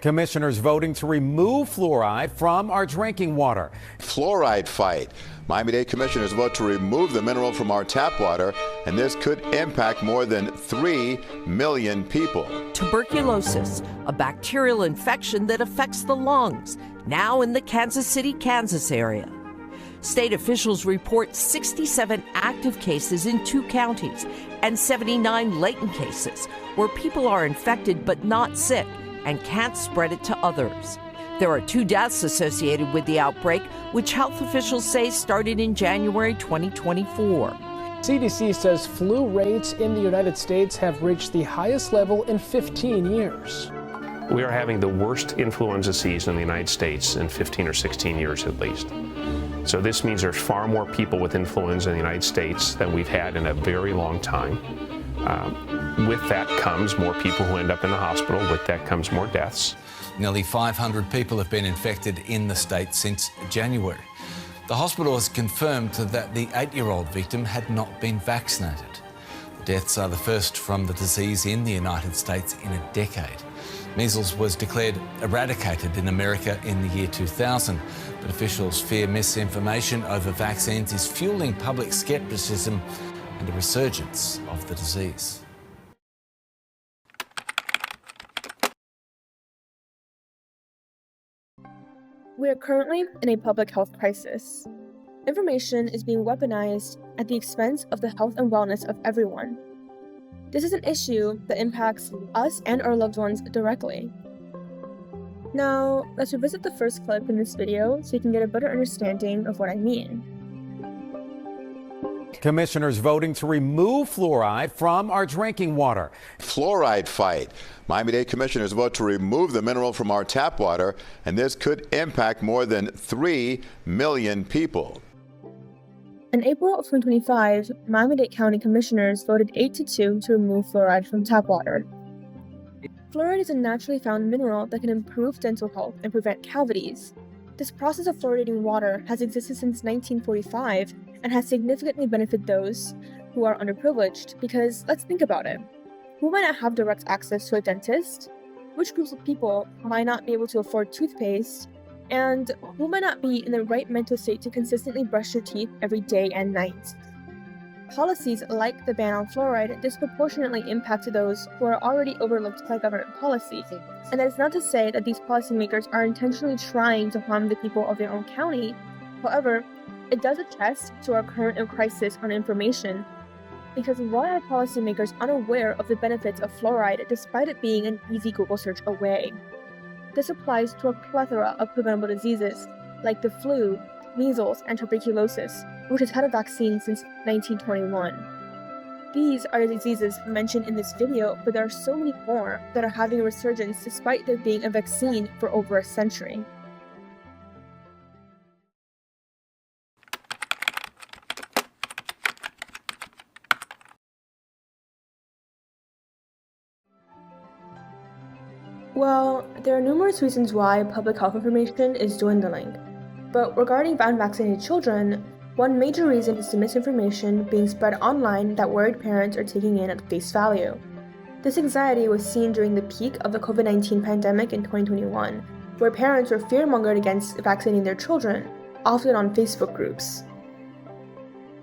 Commissioners voting to remove fluoride from our drinking water. Fluoride fight. Miami-Dade commissioners vote to remove the mineral from our tap water, and this could impact more than 3 million people. Tuberculosis, a bacterial infection that affects the lungs, now in the Kansas City, Kansas area. State officials report 67 active cases in 2 counties and 79 latent cases where people are infected but not sick and can't spread it to others. There are 2 deaths associated with the outbreak, which health officials say started in January 2024. CDC says flu rates in the United States have reached the highest level in 15 years. We are having the worst influenza season in the United States in 15 or 16 years at least. So this means there's far more people with influenza in the United States than we've had in a very long time. With that comes more people who end up in the hospital. With that comes more deaths. Nearly 500 people have been infected in the state since January. The hospital has confirmed that the 8-year-old victim had not been vaccinated. The deaths are the first from the disease in the United States in a decade. Measles was declared eradicated in America in the year 2000, but officials fear misinformation over vaccines is fueling public skepticism and a resurgence of the disease. We are currently in a public health crisis. Information is being weaponized at the expense of the health and wellness of everyone. This is an issue that impacts us and our loved ones directly. Now, let's revisit the first clip in this video so you can get a better understanding of what I mean. Commissioners voting to remove fluoride from our drinking water. Fluoride fight. Miami-Dade commissioners vote to remove the mineral from our tap water, and this could impact more than 3 million people. In April of 2025, Miami-Dade County Commissioners voted 8-2 to remove fluoride from tap water. Fluoride is a naturally found mineral that can improve dental health and prevent cavities. This process of fluoridating water has existed since 1945 and has significantly benefited those who are underprivileged because, let's think about it. Who might not have direct access to a dentist? Which groups of people might not be able to afford toothpaste? And who might not be in the right mental state to consistently brush your teeth every day and night? Policies like the ban on fluoride disproportionately impact those who are already overlooked by government policy. And that is not to say that these policymakers are intentionally trying to harm the people of their own county. However, it does attest to our current crisis on information, because why are policymakers unaware of the benefits of fluoride despite it being an easy Google search away? This applies to a plethora of preventable diseases like the flu, measles, and tuberculosis, which has had a vaccine since 1921. These are the diseases mentioned in this video, but there are so many more that are having a resurgence despite there being a vaccine for over a century. Well, there are numerous reasons why public health information is dwindling. But regarding unvaccinated children, one major reason is the misinformation being spread online that worried parents are taking in at face value. This anxiety was seen during the peak of the COVID-19 pandemic in 2021, where parents were fearmongered against vaccinating their children, often on Facebook groups.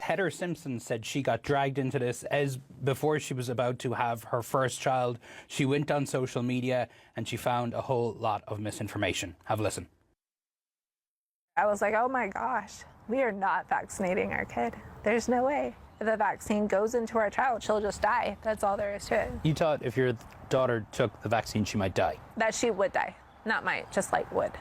Heather Simpson said she got dragged into this as before she was about to have her first child. She went on social media and she found a whole lot of misinformation. Have a listen. I was like, oh my gosh, we are not vaccinating our kid. There's no way. If the vaccine goes into our child, she'll just die. That's all there is to it. You thought if your daughter took the vaccine, she might die? That she would die. Not might, just like would.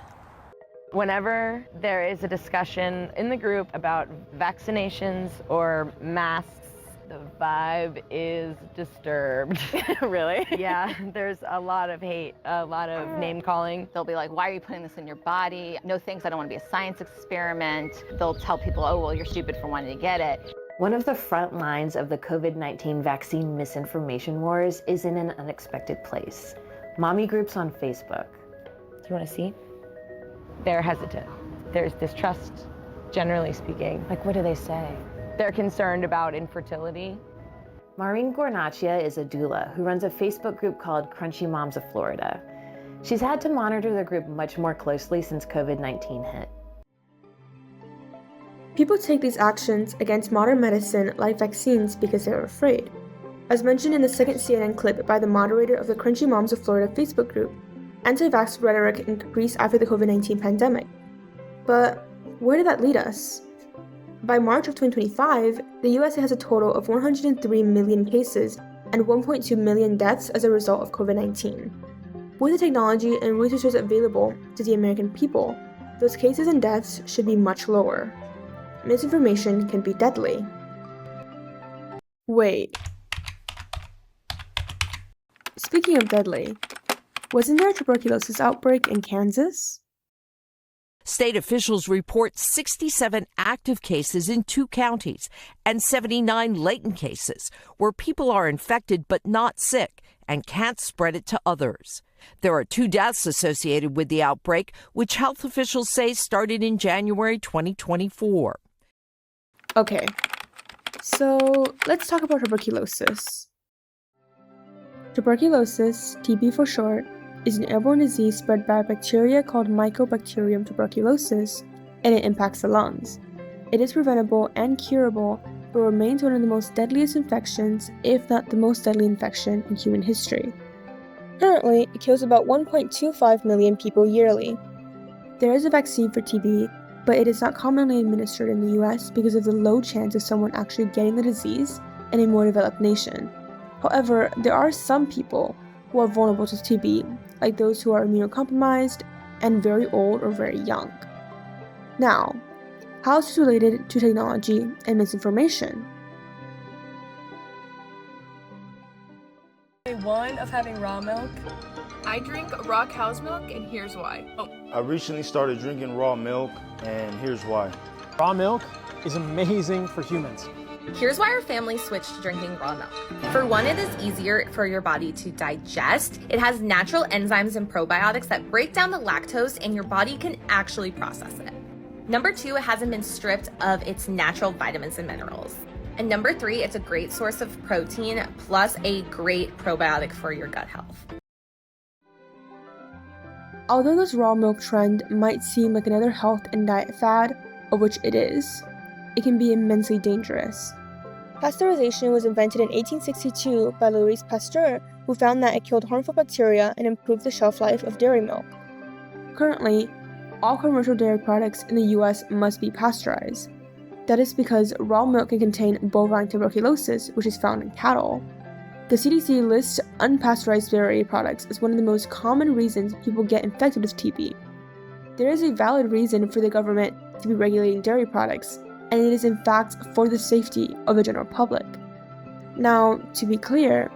Whenever there is a discussion in the group about vaccinations or masks, the vibe is disturbed. Really? Yeah, there's a lot of hate, a lot of name calling. They'll be like, why are you putting this in your body? No thanks, I don't want to be a science experiment. They'll tell people, oh, well, you're stupid for wanting to get it. One of the front lines of the COVID-19 vaccine misinformation wars is in an unexpected place. Mommy groups on Facebook. Do you want to see? They're hesitant. There's distrust, generally speaking. Like, what do they say? They're concerned about infertility. Maureen Gornaccia is a doula who runs a Facebook group called Crunchy Moms of Florida. She's had to monitor the group much more closely since COVID-19 hit. People take these actions against modern medicine like vaccines because they're afraid. As mentioned in the second CNN clip by the moderator of the Crunchy Moms of Florida Facebook group, anti-vax rhetoric increased after the COVID-19 pandemic. But where did that lead us? By March of 2025, the USA has a total of 103 million cases and 1.2 million deaths as a result of COVID-19. With the technology and resources available to the American people, those cases and deaths should be much lower. Misinformation can be deadly. Wait. Speaking of deadly, wasn't there a tuberculosis outbreak in Kansas? State officials report 67 active cases in 2 counties and 79 latent cases where people are infected but not sick and can't spread it to others. There are 2 deaths associated with the outbreak, which health officials say started in January 2024. Okay, so let's talk about tuberculosis. Tuberculosis, TB for short, is an airborne disease spread by a bacteria called Mycobacterium tuberculosis, and it impacts the lungs. It is preventable and curable, but remains one of the most deadliest infections, if not the most deadly infection in human history. Currently, it kills about 1.25 million people yearly. There is a vaccine for TB, but it is not commonly administered in the US because of the low chance of someone actually getting the disease in a more developed nation. However, there are some people who are vulnerable to TB, like those who are immunocompromised and very old or very young. Now, how is this related to technology and misinformation? Day 1 of having raw milk. I drink raw cow's milk, and here's why. I recently started drinking raw milk, and here's why. Raw milk is amazing for humans. Here's why our family switched to drinking raw milk. For one, it is easier for your body to digest. It has natural enzymes and probiotics that break down the lactose, and your body can actually process it. Number 2, it hasn't been stripped of its natural vitamins and minerals. And number 3, it's a great source of protein, plus a great probiotic for your gut health. Although this raw milk trend might seem like another health and diet fad, of which it is, it can be immensely dangerous. Pasteurization was invented in 1862 by Louis Pasteur, who found that it killed harmful bacteria and improved the shelf life of dairy milk. Currently, all commercial dairy products in the US must be pasteurized. That is because raw milk can contain bovine tuberculosis, which is found in cattle. The CDC lists unpasteurized dairy products as one of the most common reasons people get infected with TB. There is a valid reason for the government to be regulating dairy products, and it is in fact for the safety of the general public. Now, to be clear,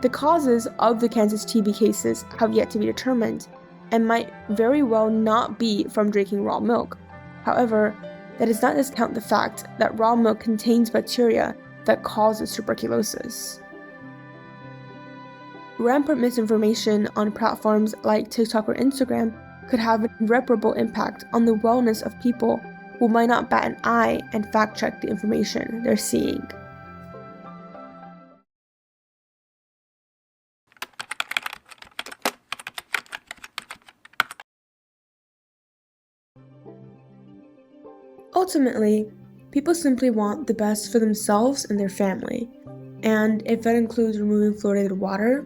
the causes of the Kansas TB cases have yet to be determined, and might very well not be from drinking raw milk. However, that does not discount the fact that raw milk contains bacteria that causes tuberculosis. Rampant misinformation on platforms like TikTok or Instagram could have an irreparable impact on the wellness of people who might not bat an eye and fact-check the information they're seeing. Ultimately, people simply want the best for themselves and their family, and if that includes removing fluoridated water,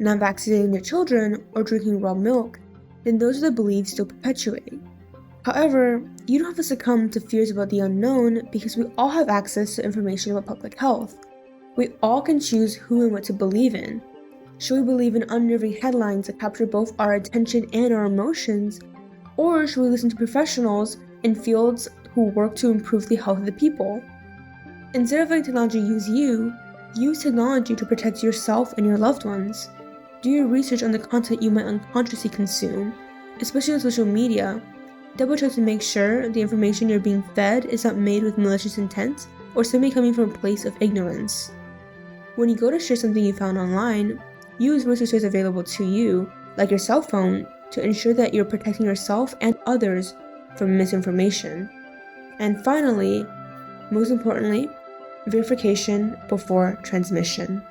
not vaccinating their children, or drinking raw milk, then those are the beliefs they'll perpetuate. However, you don't have to succumb to fears about the unknown because we all have access to information about public health. We all can choose who and what to believe in. Should we believe in unnerving headlines that capture both our attention and our emotions, or should we listen to professionals in fields who work to improve the health of the people? Instead of letting technology use you, use technology to protect yourself and your loved ones. Do your research on the content you might unconsciously consume, especially on social media. Double check to make sure the information you're being fed is not made with malicious intent or simply coming from a place of ignorance. When you go to share something you found online, use resources available to you, like your cell phone, to ensure that you're protecting yourself and others from misinformation. And finally, most importantly, verification before transmission.